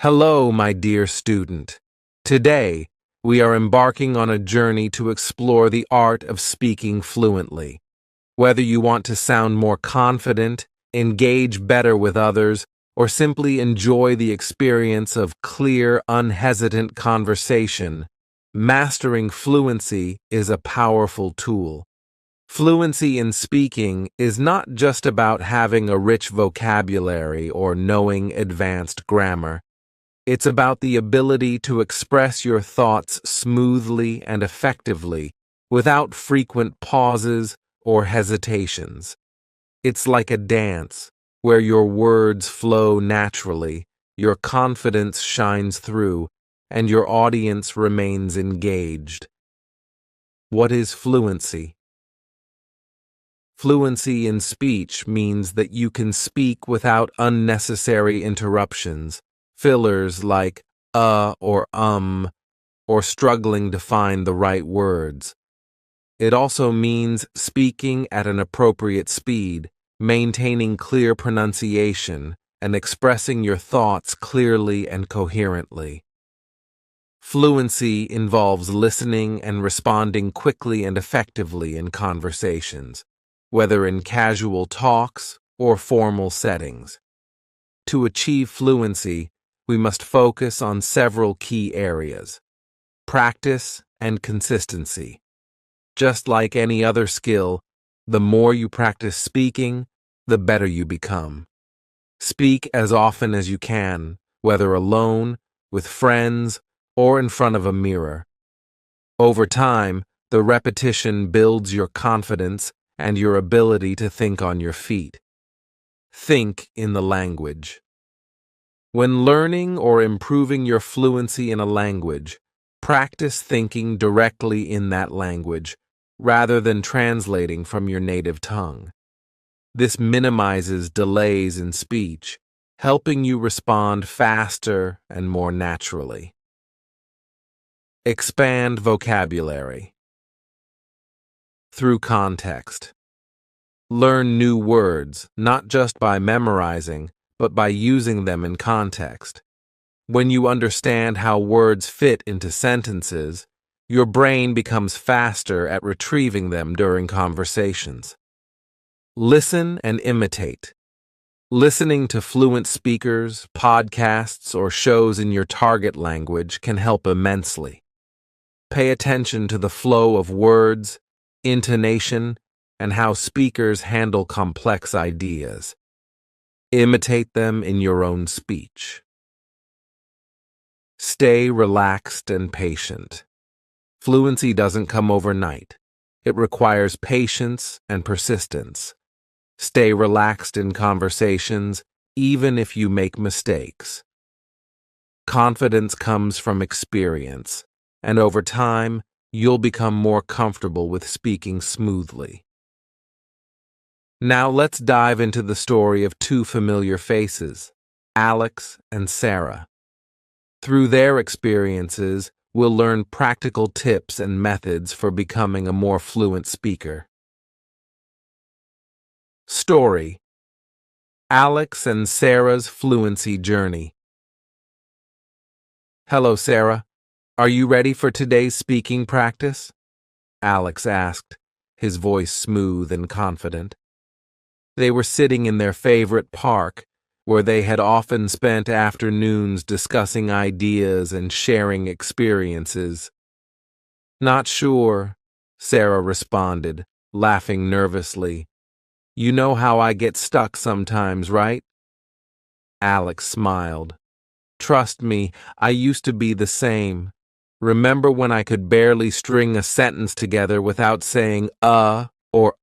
Hello, my dear student. Today, we are embarking on a journey to explore the art of speaking fluently. Whether you want to sound more confident, engage better with others, or simply enjoy the experience of clear, unhesitant conversation, mastering fluency is a powerful tool. Fluency in speaking is not just about having a rich vocabulary or knowing advanced grammar. It's about the ability to express your thoughts smoothly and effectively without frequent pauses or hesitations. It's like a dance where your words flow naturally, your confidence shines through, and your audience remains engaged. What is fluency? Fluency in speech means that you can speak without unnecessary interruptions, fillers like or struggling to find the right words. It also means speaking at an appropriate speed, maintaining clear pronunciation, and expressing your thoughts clearly and coherently. Fluency involves listening and responding quickly and effectively in conversations, whether in casual talks or formal settings. To achieve fluency, we must focus on several key areas: practice and consistency. Just like any other skill, the more you practice speaking, the better you become. Speak as often as you can, whether alone, with friends, or in front of a mirror. Over time, the repetition builds your confidence and your ability to think on your feet. Think in the language. When learning or improving your fluency in a language, practice thinking directly in that language rather than translating from your native tongue. This minimizes delays in speech, helping you respond faster and more naturally. Expand vocabulary. Through context. Learn new words, not just by memorizing, but by using them in context. When you understand how words fit into sentences, your brain becomes faster at retrieving them during conversations. Listen and imitate. Listening to fluent speakers, podcasts, or shows in your target language can help immensely. Pay attention to the flow of words, intonation, and how speakers handle complex ideas. Imitate them in your own speech. Stay relaxed and patient. Fluency doesn't come overnight. It requires patience and persistence. Stay relaxed in conversations, even if you make mistakes. Confidence comes from experience, and over time, you'll become more comfortable with speaking smoothly. Now let's dive into the story of two familiar faces, Alex and Sarah. Through their experiences, we'll learn practical tips and methods for becoming a more fluent speaker. Story: Alex and Sarah's fluency journey. Hello, Sarah. Are you ready for today's speaking practice? Alex asked, his voice smooth and confident. They were sitting in their favorite park, where they had often spent afternoons discussing ideas and sharing experiences. Not sure, Sarah responded, laughing nervously. You know how I get stuck sometimes, right? Alex smiled. Trust me, I used to be the same. Remember when I could barely string a sentence together without saying or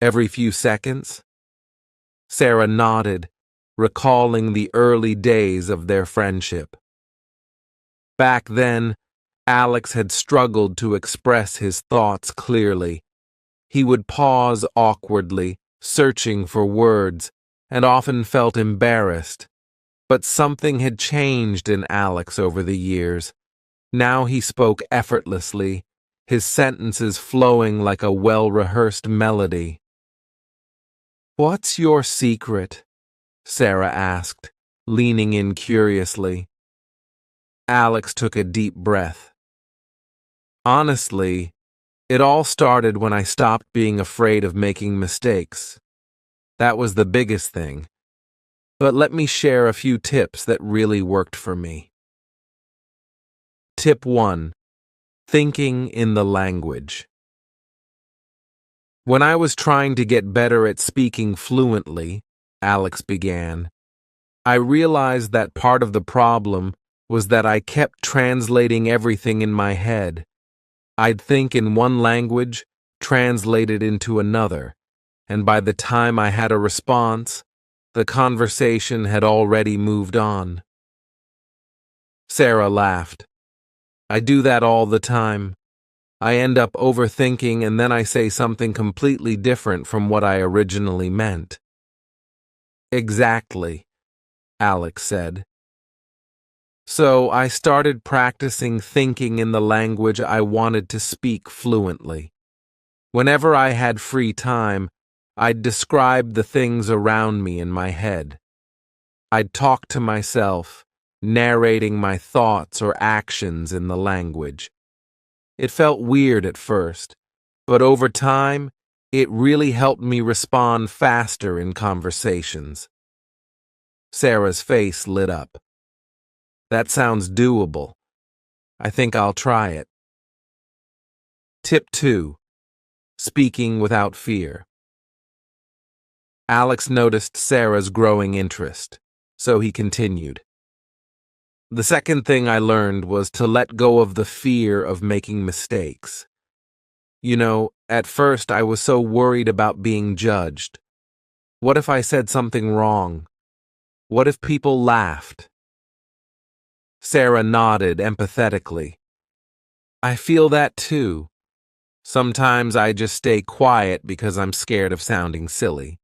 every few seconds? Sarah nodded, recalling the early days of their friendship. Back then, Alex had struggled to express his thoughts clearly. He would pause awkwardly, searching for words, and often felt embarrassed. But something had changed in Alex over the years. Now he spoke effortlessly, his sentences flowing like a well-rehearsed melody. What's your secret? Sarah asked, leaning in curiously. Alex took a deep breath. Honestly, it all started when I stopped being afraid of making mistakes. That was the biggest thing. But let me share a few tips that really worked for me. Tip 1. Thinking in the language. When I was trying to get better at speaking fluently, Alex began, I realized that part of the problem was that I kept translating everything in my head. I'd think in one language, translate it into another, and by the time I had a response, the conversation had already moved on. Sarah laughed. I do that all the time. I end up overthinking and then I say something completely different from what I originally meant. Exactly, Alex said. So I started practicing thinking in the language I wanted to speak fluently. Whenever I had free time, I'd describe the things around me in my head. I'd talk to myself, narrating my thoughts or actions in the language. It felt weird at first, but over time, it really helped me respond faster in conversations. Sarah's face lit up. That sounds doable. I think I'll try it. Tip 2. Speaking without fear. Alex noticed Sarah's growing interest, so he continued. The second thing I learned was to let go of the fear of making mistakes. You know, at first I was so worried about being judged. What if I said something wrong? What if people laughed? Sarah nodded empathetically. I feel that too. Sometimes I just stay quiet because I'm scared of sounding silly.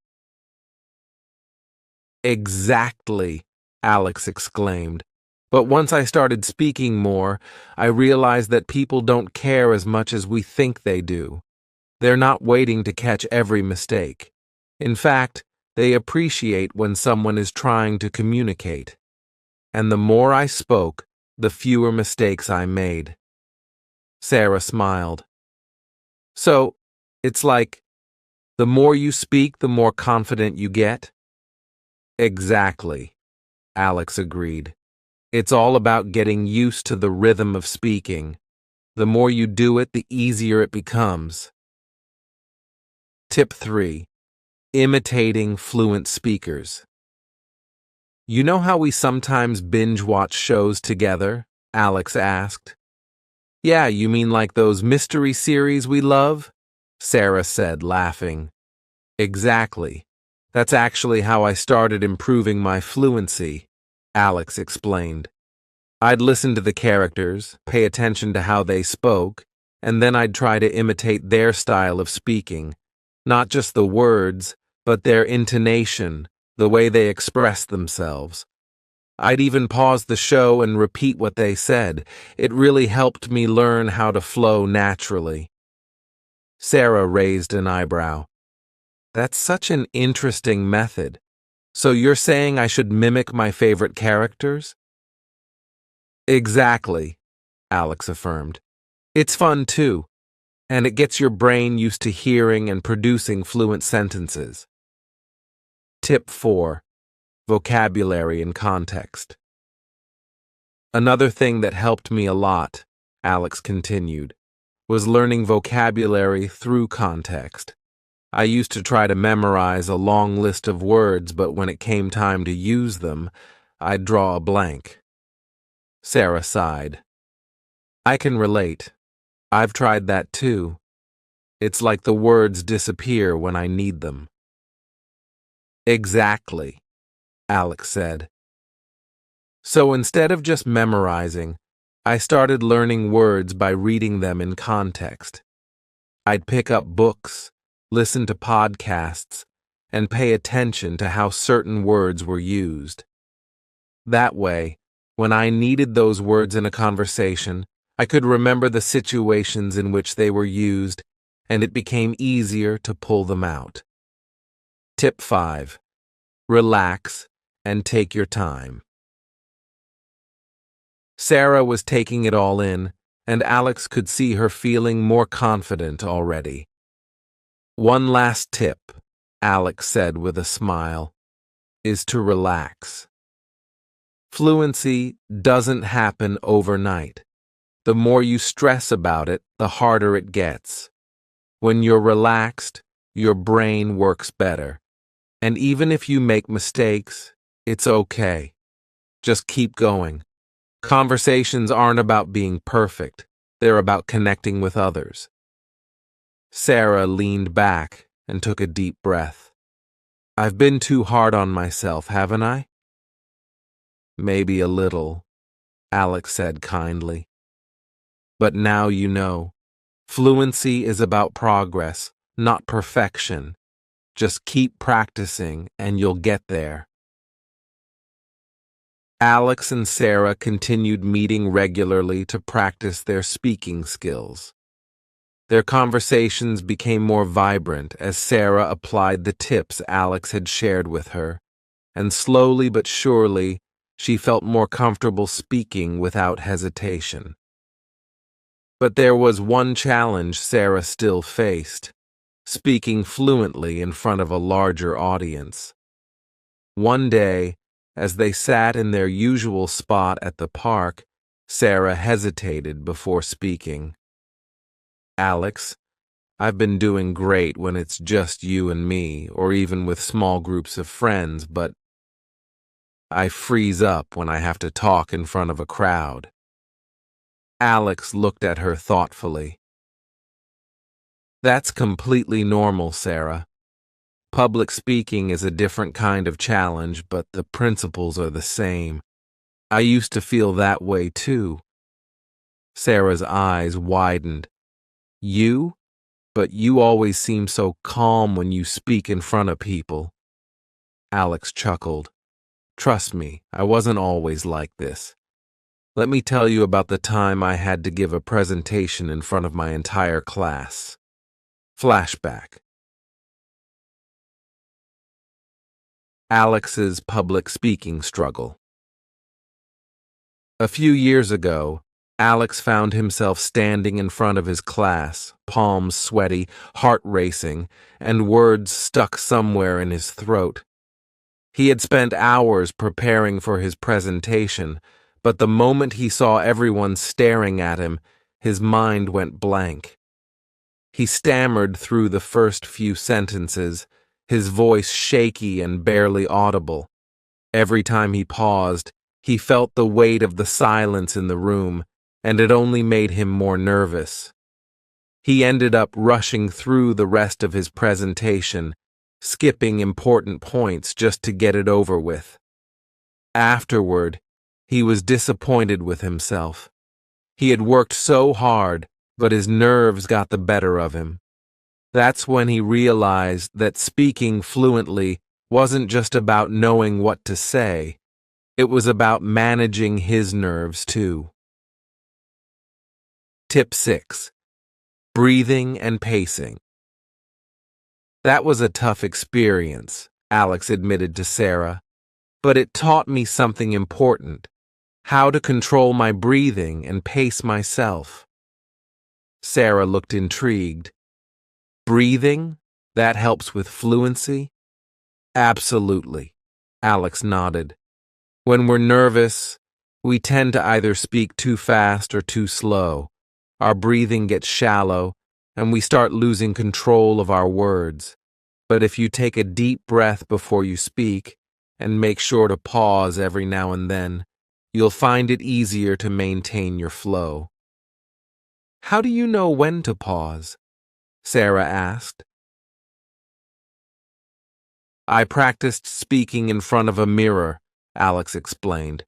Exactly, Alex exclaimed. But once I started speaking more, I realized that people don't care as much as we think they do. They're not waiting to catch every mistake. In fact, they appreciate when someone is trying to communicate. And the more I spoke, the fewer mistakes I made. Sarah smiled. So, it's like, the more you speak, the more confident you get? Exactly, Alex agreed. It's all about getting used to the rhythm of speaking. The more you do it, the easier it becomes. Tip 3. Imitating fluent speakers. You know how we sometimes binge-watch shows together? Alex asked. Yeah, you mean like those mystery series we love? Sarah said, laughing. Exactly. That's actually how I started improving my fluency, Alex explained. I'd listen to the characters, pay attention to how they spoke, and then I'd try to imitate their style of speaking. Not just the words, but their intonation, the way they expressed themselves. I'd even pause the show and repeat what they said. It really helped me learn how to flow naturally. Sarah raised an eyebrow. That's such an interesting method. So you're saying I should mimic my favorite characters? Exactly, Alex affirmed. It's fun too, and it gets your brain used to hearing and producing fluent sentences. Tip 4. Vocabulary and context. Another thing that helped me a lot, Alex continued, was learning vocabulary through context. I used to try to memorize a long list of words, but when it came time to use them, I'd draw a blank. Sarah sighed. I can relate. I've tried that too. It's like the words disappear when I need them. Exactly, Alex said. So instead of just memorizing, I started learning words by reading them in context. I'd pick up books, listen to podcasts, and pay attention to how certain words were used. That way, when I needed those words in a conversation, I could remember the situations in which they were used, and it became easier to pull them out. Tip 5. Relax and take your time. Sarah was taking it all in, and Alex could see her feeling more confident already. One last tip, Alex said with a smile, is to relax. Fluency doesn't happen overnight. The more you stress about it, the harder it gets. When you're relaxed, your brain works better. And even if you make mistakes, it's okay. Just keep going. Conversations aren't about being perfect. They're about connecting with others. Sarah leaned back and took a deep breath. I've been too hard on myself, haven't I? Maybe a little, Alex said kindly. But now you know. Fluency is about progress, not perfection. Just keep practicing and you'll get there. Alex and Sarah continued meeting regularly to practice their speaking skills. Their conversations became more vibrant as Sarah applied the tips Alex had shared with her, and slowly but surely, she felt more comfortable speaking without hesitation. But there was one challenge Sarah still faced: speaking fluently in front of a larger audience. One day, as they sat in their usual spot at the park, Sarah hesitated before speaking. Alex, I've been doing great when it's just you and me, or even with small groups of friends, but I freeze up when I have to talk in front of a crowd. Alex looked at her thoughtfully. That's completely normal, Sarah. Public speaking is a different kind of challenge, but the principles are the same. I used to feel that way too. Sarah's eyes widened. You? But you always seem so calm when you speak in front of people. Alex chuckled. Trust me, I wasn't always like this. Let me tell you about the time I had to give a presentation in front of my entire class. Flashback. Alex's public speaking struggle. A few years ago, Alex found himself standing in front of his class, palms sweaty, heart racing, and words stuck somewhere in his throat. He had spent hours preparing for his presentation, but the moment he saw everyone staring at him, his mind went blank. He stammered through the first few sentences, his voice shaky and barely audible. Every time he paused, he felt the weight of the silence in the room, and it only made him more nervous. He ended up rushing through the rest of his presentation, skipping important points just to get it over with. Afterward, he was disappointed with himself. He had worked so hard, but his nerves got the better of him. That's when he realized that speaking fluently wasn't just about knowing what to say. It was about managing his nerves too. Tip 6. Breathing and pacing. That was a tough experience, Alex admitted to Sarah, but it taught me something important: how to control my breathing and pace myself. Sarah looked intrigued. Breathing? That helps with fluency? Absolutely, Alex nodded. When we're nervous, we tend to either speak too fast or too slow. Our breathing gets shallow, and we start losing control of our words. But if you take a deep breath before you speak, and make sure to pause every now and then, you'll find it easier to maintain your flow. How do you know when to pause? Sarah asked. I practiced speaking in front of a mirror, Alex explained.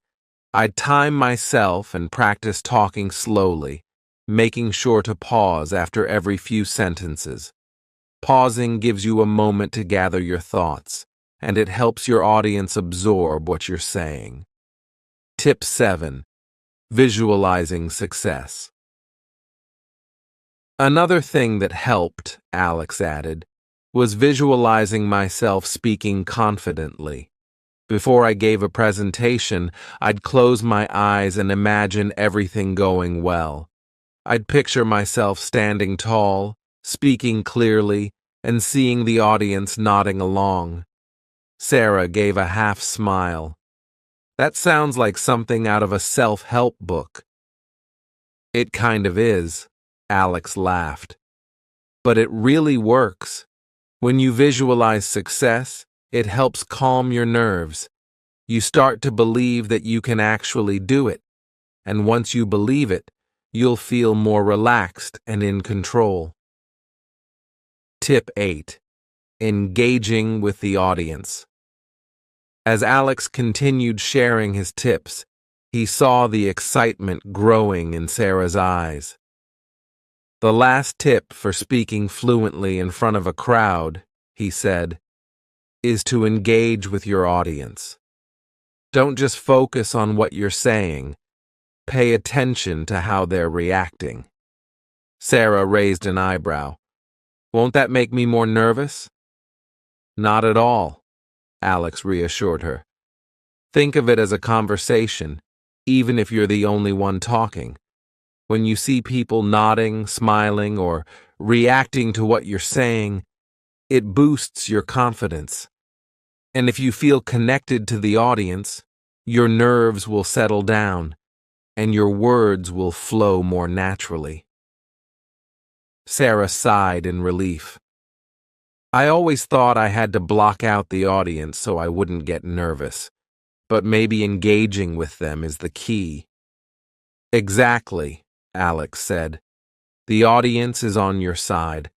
I'd time myself and practice talking slowly, making sure to pause after every few sentences. Pausing gives you a moment to gather your thoughts, and it helps your audience absorb what you're saying. Tip 7. Visualizing success. Another thing that helped, Alex added, was visualizing myself speaking confidently. Before I gave a presentation, I'd close my eyes and imagine everything going well. I'd picture myself standing tall, speaking clearly, and seeing the audience nodding along. Sarah gave a half smile. That sounds like something out of a self-help book. It kind of is, Alex laughed. But it really works. When you visualize success, it helps calm your nerves. You start to believe that you can actually do it. And once you believe it, you'll feel more relaxed and in control. Tip 8. Engaging with the audience. As Alex continued sharing his tips, he saw the excitement growing in Sarah's eyes. The last tip for speaking fluently in front of a crowd, he said, is to engage with your audience. Don't just focus on what you're saying. Pay attention to how they're reacting. Sarah raised an eyebrow. Won't that make me more nervous? Not at all, Alex reassured her. Think of it as a conversation, even if you're the only one talking. When you see people nodding, smiling, or reacting to what you're saying, it boosts your confidence. And if you feel connected to the audience, your nerves will settle down, and your words will flow more naturally. Sarah sighed in relief. I always thought I had to block out the audience so I wouldn't get nervous, but maybe engaging with them is the key. Exactly, Alex said. The audience is on your side.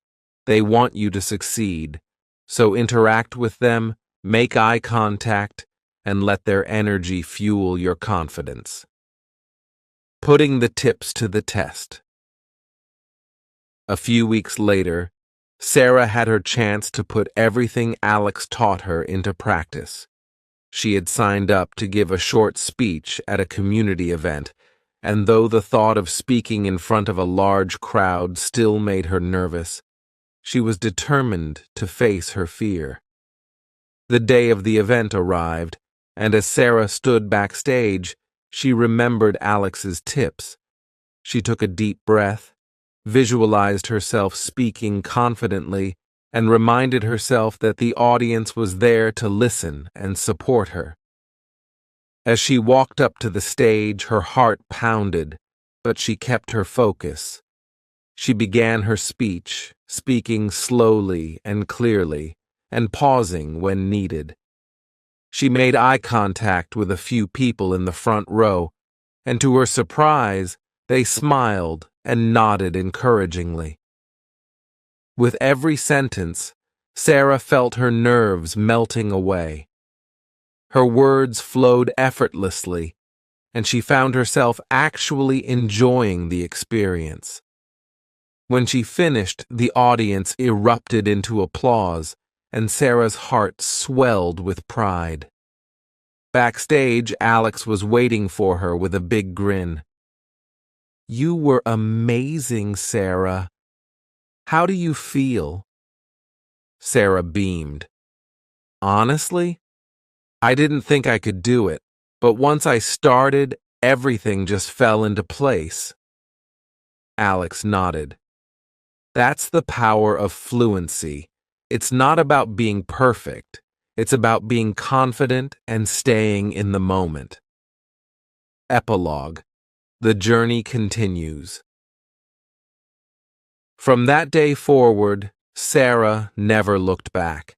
They want you to succeed, so interact with them, make eye contact, and let their energy fuel your confidence. Putting the tips to the test. A few weeks later, Sarah had her chance to put everything Alex taught her into practice. She had signed up to give a short speech at a community event, and though the thought of speaking in front of a large crowd still made her nervous, she was determined to face her fear. The day of the event arrived, and as Sarah stood backstage, she remembered Alex's tips. She took a deep breath, visualized herself speaking confidently, and reminded herself that the audience was there to listen and support her. As she walked up to the stage, her heart pounded, but she kept her focus. She began her speech, speaking slowly and clearly, and pausing when needed. She made eye contact with a few people in the front row, and to her surprise, they smiled and nodded encouragingly. With every sentence, Sarah felt her nerves melting away. Her words flowed effortlessly, and she found herself actually enjoying the experience. When she finished, the audience erupted into applause, and Sarah's heart swelled with pride. Backstage, Alex was waiting for her with a big grin. You were amazing, Sarah. How do you feel? Sarah beamed. Honestly, I didn't think I could do it, but once I started, everything just fell into place. Alex nodded. That's the power of fluency. It's not about being perfect. It's about being confident and staying in the moment. Epilogue. The journey continues. From that day forward, Sarah never looked back.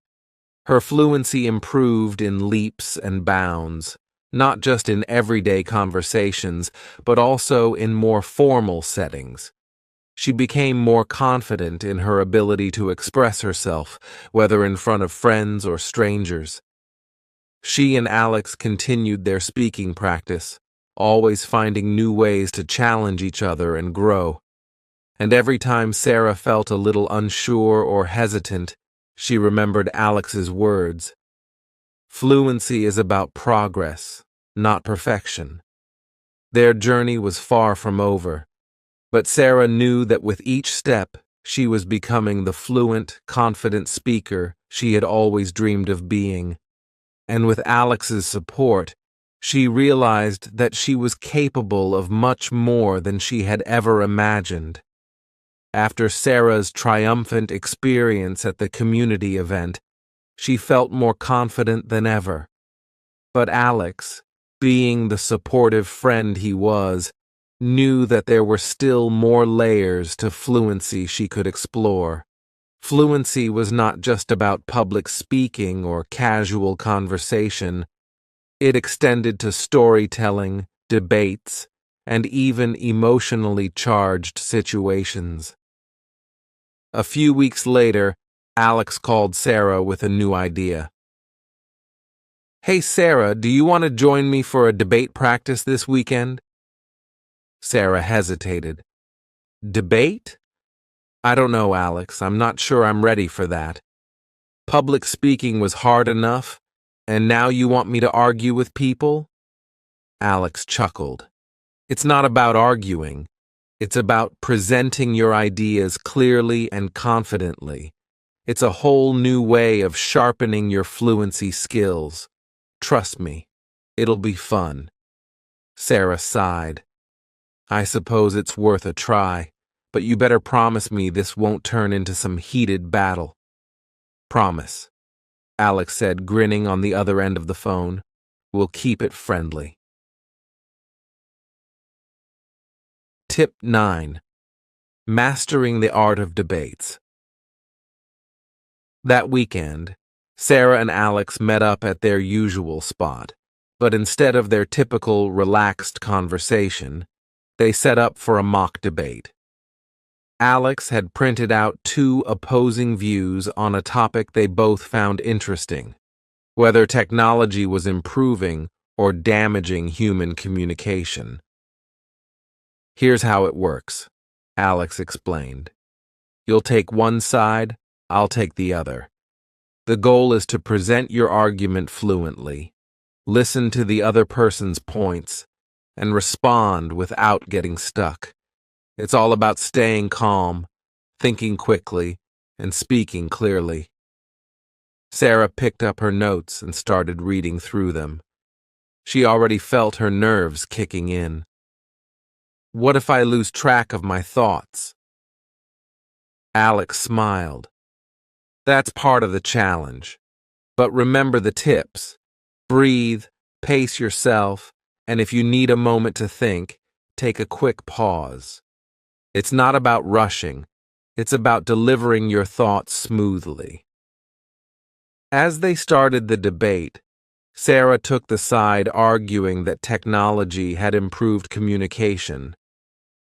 Her fluency improved in leaps and bounds, not just in everyday conversations, but also in more formal settings. She became more confident in her ability to express herself, whether in front of friends or strangers. She and Alex continued their speaking practice, always finding new ways to challenge each other and grow. And every time Sarah felt a little unsure or hesitant, she remembered Alex's words. Fluency is about progress, not perfection. Their journey was far from over, but Sarah knew that with each step, she was becoming the fluent, confident speaker she had always dreamed of being. and with Alex's support, she realized that she was capable of much more than she had ever imagined. After Sarah's triumphant experience at the community event, she felt more confident than ever. But Alex, being the supportive friend he was, knew that there were still more layers to fluency she could explore. Fluency was not just about public speaking or casual conversation. It extended to storytelling, debates, and even emotionally charged situations. A few weeks later, Alex called Sarah with a new idea. "Hey Sarah, do you want to join me for a debate practice this weekend?" Sarah hesitated. "Debate? I don't know, Alex. I'm not sure I'm ready for that. Public speaking was hard enough, and now you want me to argue with people?" Alex chuckled. "It's not about arguing. It's about presenting your ideas clearly and confidently. It's a whole new way of sharpening your fluency skills. Trust me, it'll be fun." Sarah sighed. "I suppose it's worth a try, but you better promise me this won't turn into some heated battle." "Promise," Alex said, grinning on the other end of the phone. "We'll keep it friendly." Tip 9. Mastering the art of debates. That weekend, Sarah and Alex met up at their usual spot, but instead of their typical relaxed conversation, they set up for a mock debate. Alex had printed out two opposing views on a topic they both found interesting: whether technology was improving or damaging human communication. "Here's how it works," Alex explained. "You'll take one side, I'll take the other. The goal is to present your argument fluently, listen to the other person's points, and respond without getting stuck. It's all about staying calm, thinking quickly, and speaking clearly." Sarah picked up her notes and started reading through them. She already felt her nerves kicking in. "What if I lose track of my thoughts?" Alex smiled. "That's part of the challenge. But remember the tips. Breathe, pace yourself, and if you need a moment to think, take a quick pause. It's not about rushing. It's about delivering your thoughts smoothly." As they started the debate, Sarah took the side arguing that technology had improved communication.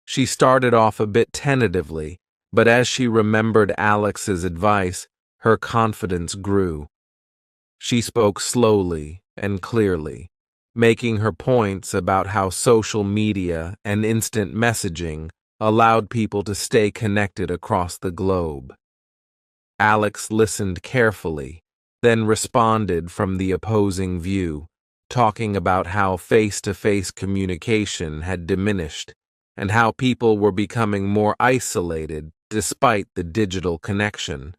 She started off a bit tentatively, but as she remembered Alex's advice, her confidence grew. She spoke slowly and clearly, making her points about how social media and instant messaging allowed people to stay connected across the globe. Alex listened carefully, then responded from the opposing view, talking about how face-to-face communication had diminished and how people were becoming more isolated despite the digital connection.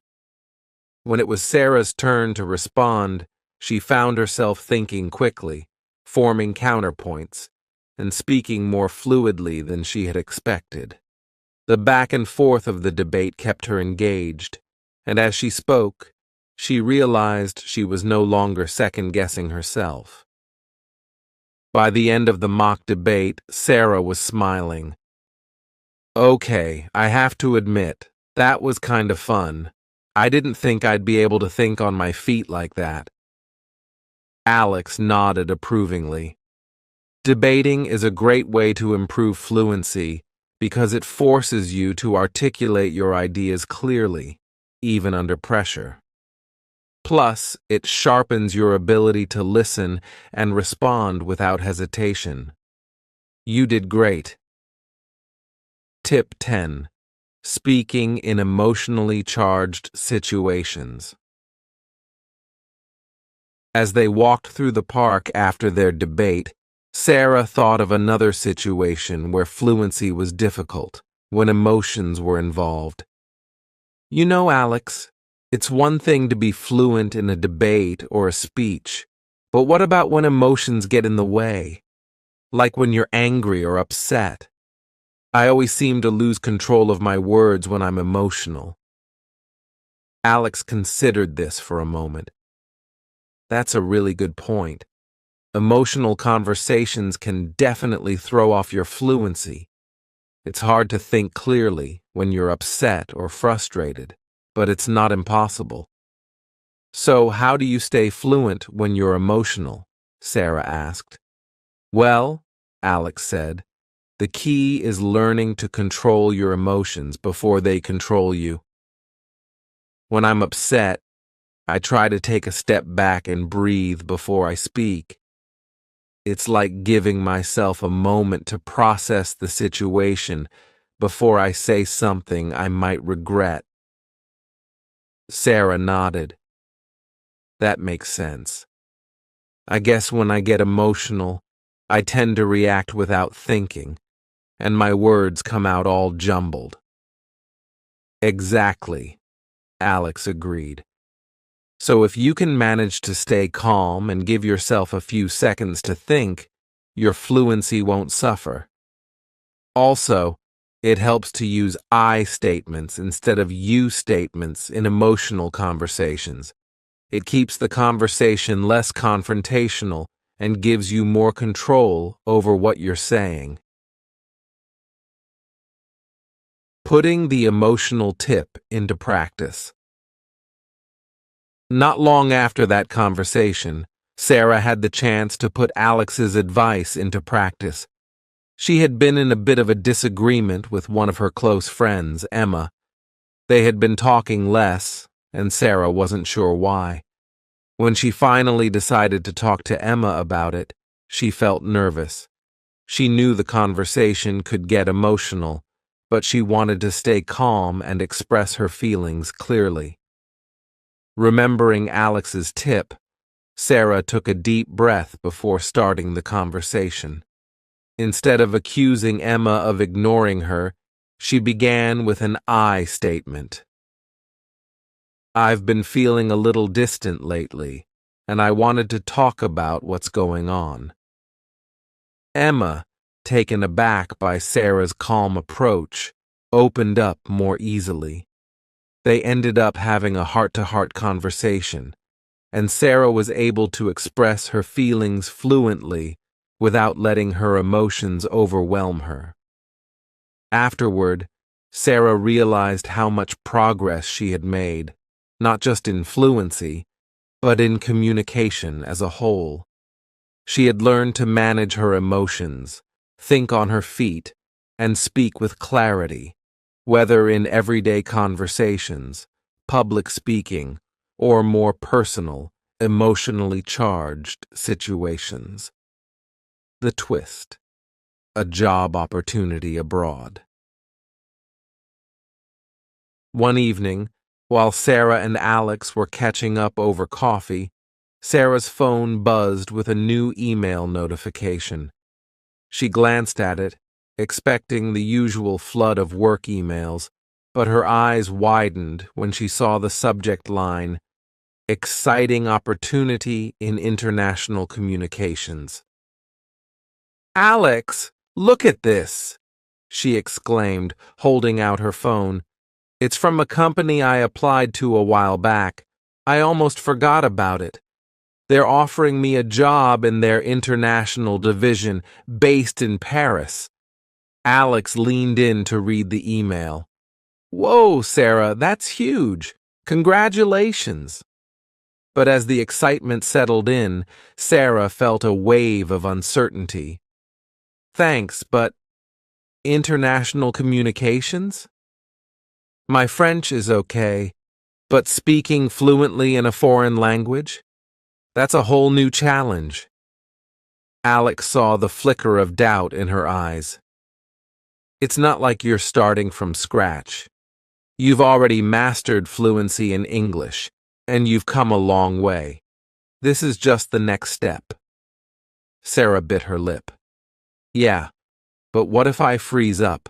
When it was Sarah's turn to respond, she found herself thinking quickly, forming counterpoints, and speaking more fluidly than she had expected. The back and forth of the debate kept her engaged, and as she spoke, she realized she was no longer second-guessing herself. By the end of the mock debate, Sarah was smiling. "Okay, I have to admit, that was kind of fun. I didn't think I'd be able to think on my feet like that." Alex nodded approvingly. Debating is a great way to improve fluency because it forces you to articulate your ideas clearly, even under pressure. Plus, it sharpens your ability to listen and respond without hesitation. You did great. Tip 10. Speaking in emotionally charged situations. As they walked through the park after their debate, Sarah thought of another situation where fluency was difficult, when emotions were involved. "You know, Alex, it's one thing to be fluent in a debate or a speech, But what about when emotions get in the way? Like when you're angry or upset? I always seem to lose control of my words when I'm emotional. Alex considered this for a moment. That's a really good point. Emotional conversations can definitely throw off your fluency. It's hard to think clearly when you're upset or frustrated, but it's not impossible. So, how do you stay fluent when you're emotional? Sarah asked. Well, Alex said, the key is learning to control your emotions before they control you. When I'm upset, I try to take a step back and breathe before I speak. It's like giving myself a moment to process the situation before I say something I might regret. Sarah nodded. That makes sense. I guess when I get emotional, I tend to react without thinking, and my words come out all jumbled. Exactly, Alex agreed. So if you can manage to stay calm and give yourself a few seconds to think, your fluency won't suffer. Also, it helps to use I statements instead of you statements in emotional conversations. It keeps the conversation less confrontational and gives you more control over what you're saying. Putting the emotional tip into practice. Not long after that conversation, Sarah had the chance to put Alex's advice into practice. She had been in a bit of a disagreement with one of her close friends, Emma. They had been talking less, and Sarah wasn't sure why. When she finally decided to talk to Emma about it, she felt nervous. She knew the conversation could get emotional, but she wanted to stay calm and express her feelings clearly. Remembering Alex's tip, Sarah took a deep breath before starting the conversation. Instead of accusing Emma of ignoring her, she began with an I statement. I've been feeling a little distant lately, and I wanted to talk about what's going on. Emma, taken aback by Sarah's calm approach, opened up more easily. They ended up having a heart-to-heart conversation, and Sarah was able to express her feelings fluently without letting her emotions overwhelm her. Afterward, Sarah realized how much progress she had made, not just in fluency, but in communication as a whole. She had learned to manage her emotions, think on her feet, and speak with clarity, whether in everyday conversations, public speaking, or more personal, emotionally charged situations. The twist: a job opportunity abroad. One evening, while Sarah and Alex were catching up over coffee, Sarah's phone buzzed with a new email notification. She glanced at it, expecting the usual flood of work emails, but her eyes widened when she saw the subject line, Exciting Opportunity in International Communications. Alex, look at this, she exclaimed, holding out her phone. It's from a company I applied to a while back. I almost forgot about it. They're offering me a job in their international division based in Paris. Alex leaned in to read the email. Whoa, Sarah, that's huge. Congratulations. But as the excitement settled in, Sarah felt a wave of uncertainty. Thanks, but international communications? My French is okay, but speaking fluently in a foreign language? That's a whole new challenge. Alex saw the flicker of doubt in her eyes. It's not like you're starting from scratch. You've already mastered fluency in English, and you've come a long way. This is just the next step. Sarah bit her lip. Yeah, but what if I freeze up?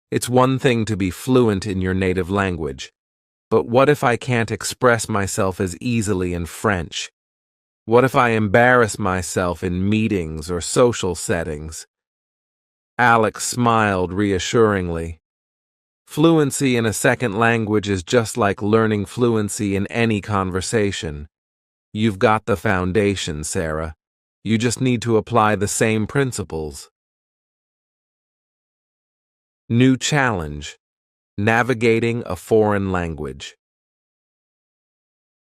It's one thing to be fluent in your native language, but what if I can't express myself as easily in French? What if I embarrass myself in meetings or social settings? Alex smiled reassuringly. Fluency in a second language is just like learning fluency in any conversation. You've got the foundation, Sarah. You just need to apply the same principles. New challenge: navigating a foreign language.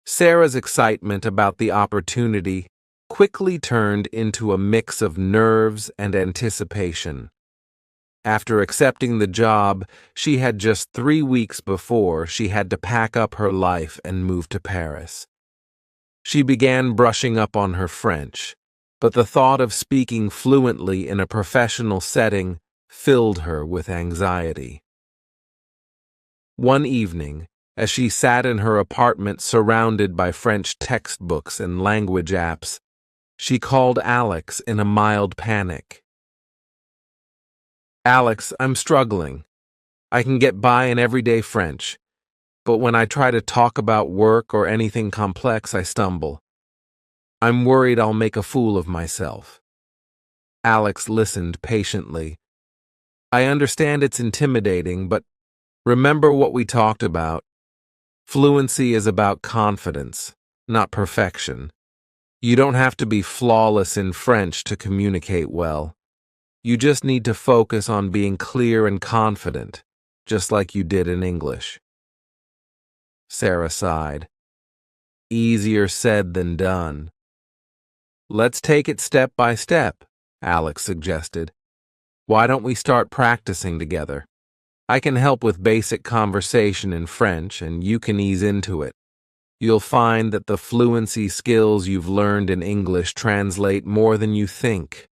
Sarah's excitement about the opportunity quickly turned into a mix of nerves and anticipation. After accepting the job, she had just 3 weeks before she had to pack up her life and move to Paris. She began brushing up on her French, but the thought of speaking fluently in a professional setting filled her with anxiety. One evening, as she sat in her apartment surrounded by French textbooks and language apps, she called Alex in a mild panic. "Alex, I'm struggling. I can get by in everyday French, but when I try to talk about work or anything complex, I stumble. I'm worried I'll make a fool of myself." Alex listened patiently. "I understand it's intimidating, but remember what we talked about. Fluency is about confidence, not perfection. You don't have to be flawless in French to communicate well. You just need to focus on being clear and confident, just like you did in English." Sarah sighed. Easier said than done. "Let's take it step by step," Alex suggested. "Why don't we start practicing together? I can help with basic conversation in French, and you can ease into it. You'll find that the fluency skills you've learned in English translate more than you think."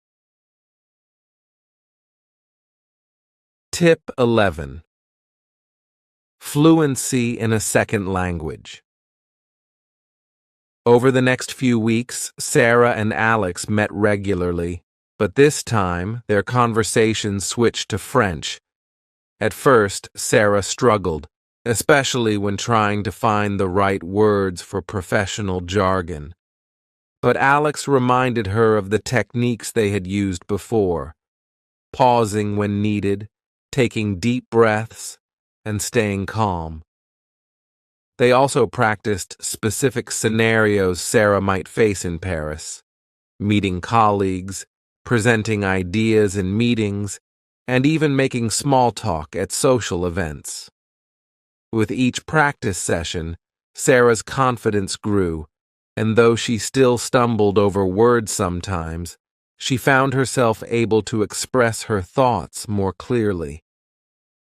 Tip 11. Fluency in a second language. Over the next few weeks, Sarah and Alex met regularly, but this time their conversations switched to French. At first, Sarah struggled, especially when trying to find the right words for professional jargon. But Alex reminded her of the techniques they had used before: pausing when needed, taking deep breaths, and staying calm. They also practiced specific scenarios Sarah might face in Paris: meeting colleagues, presenting ideas in meetings, and even making small talk at social events. With each practice session, Sarah's confidence grew, and though she still stumbled over words sometimes, she found herself able to express her thoughts more clearly.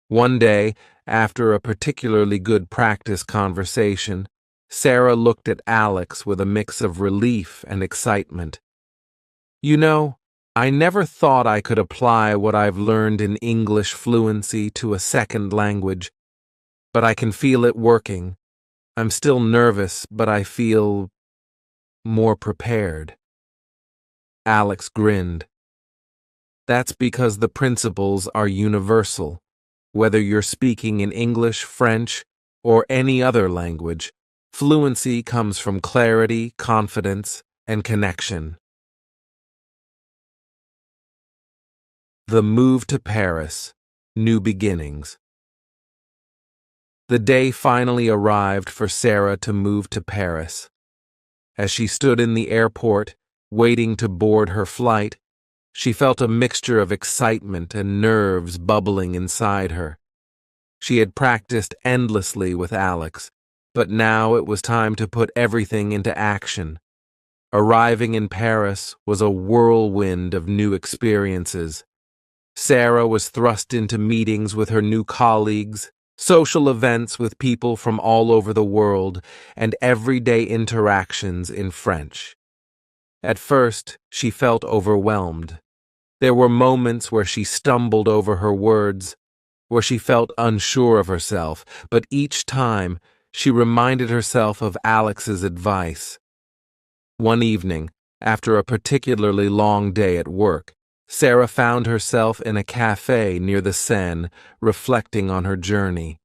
One day, after a particularly good practice conversation, Sarah looked at Alex with a mix of relief and excitement. "You know, I never thought I could apply what I've learned in English fluency to a second language, but I can feel it working. I'm still nervous, but I feel more prepared." Alex grinned. "That's because the principles are universal. Whether you're speaking in English, French, or any other language, fluency comes from clarity, confidence, and connection." The move to Paris, new beginnings. The day finally arrived for Sarah to move to Paris. As she stood in the airport, waiting to board her flight, she felt a mixture of excitement and nerves bubbling inside her. She had practiced endlessly with Alex, but now it was time to put everything into action. Arriving in Paris was a whirlwind of new experiences. Sarah was thrust into meetings with her new colleagues, social events with people from all over the world, and everyday interactions in French. At first, she felt overwhelmed. There were moments where she stumbled over her words, where she felt unsure of herself, but each time she reminded herself of Alex's advice. One evening, after a particularly long day at work, Sarah found herself in a cafe near the Seine, reflecting on her journey.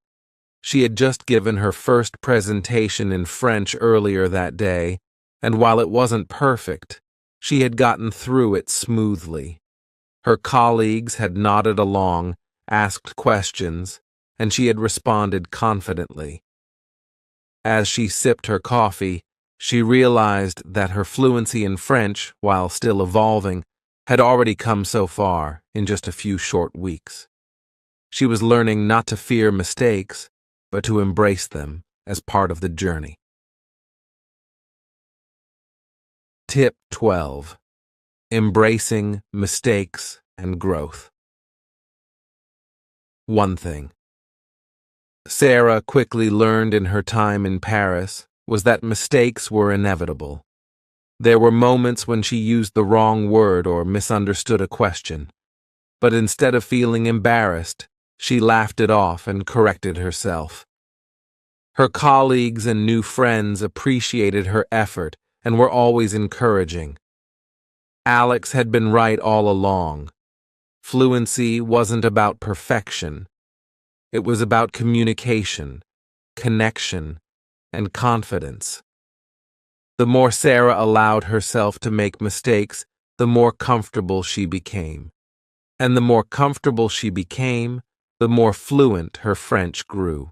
She had just given her first presentation in French earlier that day, and while it wasn't perfect, she had gotten through it smoothly. Her colleagues had nodded along, asked questions, and she had responded confidently. As she sipped her coffee, she realized that her fluency in French, while still evolving, had already come so far in just a few short weeks. She was learning not to fear mistakes, but to embrace them as part of the journey. Tip 12. Embracing mistakes and growth. One thing Sarah quickly learned in her time in Paris was that mistakes were inevitable. There were moments when she used the wrong word or misunderstood a question, but instead of feeling embarrassed, she laughed it off and corrected herself. Her colleagues and new friends appreciated her effort and were always encouraging. Alex had been right all along. Fluency wasn't about perfection. It was about communication, connection, and confidence. The more Sarah allowed herself to make mistakes, the more comfortable she became. And the more comfortable she became, the more fluent her French grew.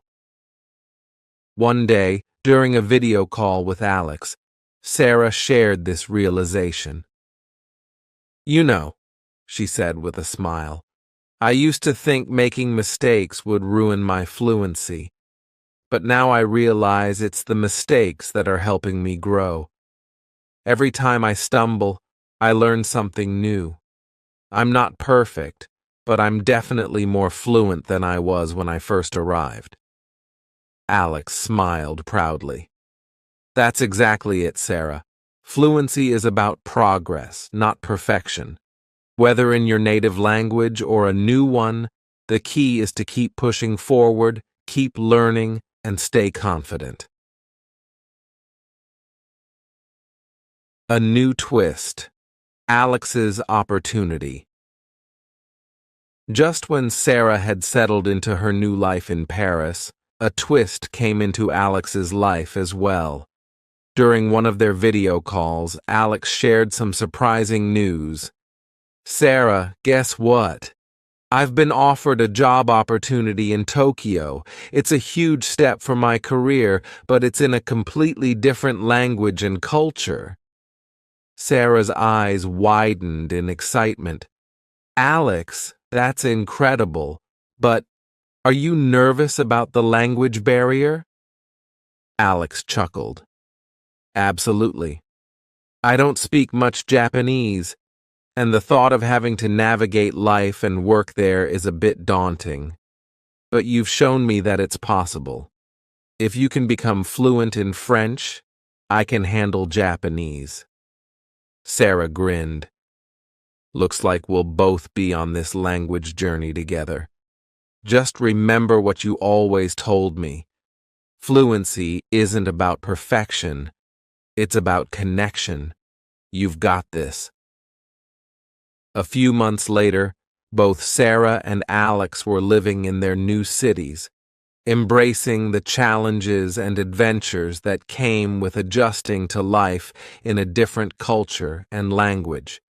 One day, during a video call with Alex, Sarah shared this realization. "You know," she said with a smile, "I used to think making mistakes would ruin my fluency. But now I realize it's the mistakes that are helping me grow. Every time I stumble, I learn something new. I'm not perfect, but I'm definitely more fluent than I was when I first arrived." Alex smiled proudly. "That's exactly it, Sarah. Fluency is about progress, not perfection. Whether in your native language or a new one, the key is to keep pushing forward, keep learning, and stay confident." A new twist. Alex's opportunity. Just when Sarah had settled into her new life in Paris, a twist came into Alex's life as well. During one of their video calls, Alex shared some surprising news. "Sarah, guess what? I've been offered a job opportunity in Tokyo. It's a huge step for my career, but it's in a completely different language and culture." Sarah's eyes widened in excitement. "Alex, that's incredible. But are you nervous about the language barrier?" Alex chuckled. "Absolutely. I don't speak much Japanese, and the thought of having to navigate life and work there is a bit daunting. But you've shown me that it's possible. If you can become fluent in French, I can handle Japanese." Sarah grinned. "Looks like we'll both be on this language journey together. Just remember what you always told me. Fluency isn't about perfection. It's about connection. You've got this." A few months later, both Sarah and Alex were living in their new cities, embracing the challenges and adventures that came with adjusting to life in a different culture and language.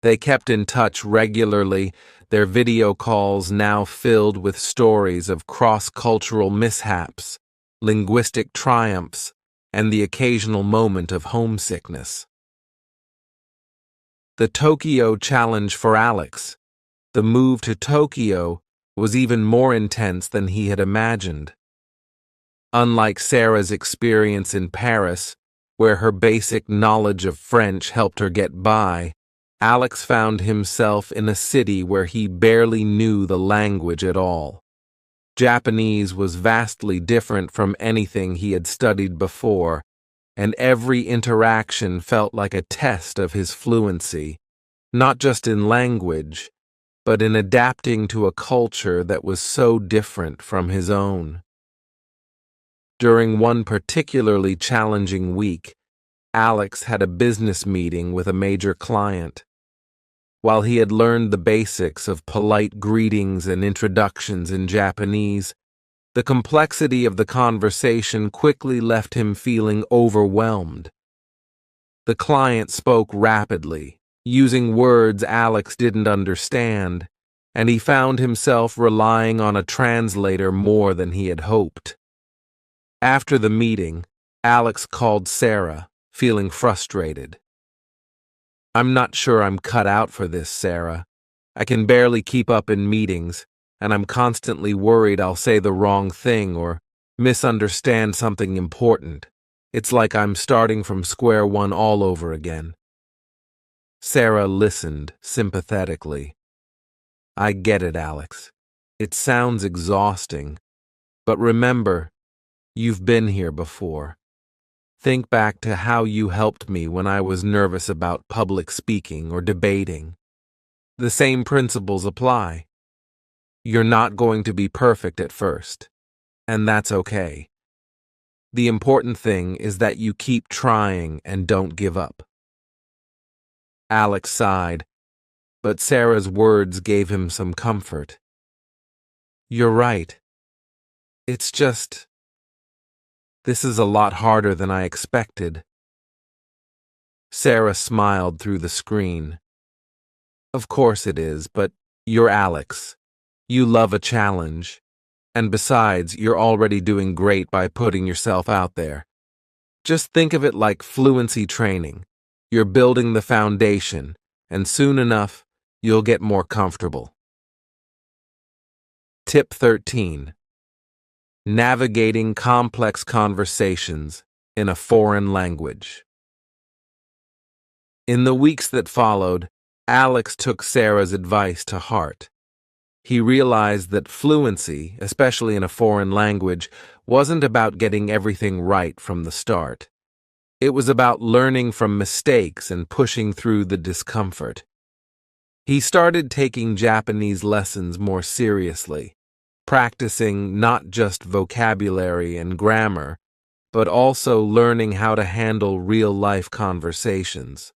They kept in touch regularly, their video calls now filled with stories of cross-cultural mishaps, linguistic triumphs, and the occasional moment of homesickness. The Tokyo challenge for Alex. The move to Tokyo was even more intense than he had imagined. Unlike Sarah's experience in Paris, where her basic knowledge of French helped her get by, Alex found himself in a city where he barely knew the language at all. Japanese was vastly different from anything he had studied before, and every interaction felt like a test of his fluency, not just in language, but in adapting to a culture that was so different from his own. During one particularly challenging week, Alex had a business meeting with a major client. While he had learned the basics of polite greetings and introductions in Japanese, the complexity of the conversation quickly left him feeling overwhelmed. The client spoke rapidly, using words Alex didn't understand, and he found himself relying on a translator more than he had hoped. After the meeting, Alex called Sarah, feeling frustrated. "I'm not sure I'm cut out for this, Sarah. I can barely keep up in meetings, and I'm constantly worried I'll say the wrong thing or misunderstand something important. It's like I'm starting from square one all over again." Sarah listened sympathetically. "I get it, Alex. It sounds exhausting, but remember, you've been here before. Think back to how you helped me when I was nervous about public speaking or debating. The same principles apply. You're not going to be perfect at first, and that's okay. The important thing is that you keep trying and don't give up." Alex sighed, but Sarah's words gave him some comfort. "You're right. It's just, this is a lot harder than I expected." Sarah smiled through the screen. "Of course it is, but you're Alex. You love a challenge. And besides, you're already doing great by putting yourself out there. Just think of it like fluency training. You're building the foundation, and soon enough, you'll get more comfortable." Tip 13. Navigating complex conversations in a foreign language. In the weeks that followed, Alex took Sarah's advice to heart. He realized that fluency, especially in a foreign language, wasn't about getting everything right from the start. It was about learning from mistakes and pushing through the discomfort. He started taking Japanese lessons more seriously, practicing not just vocabulary and grammar, but also learning how to handle real-life conversations.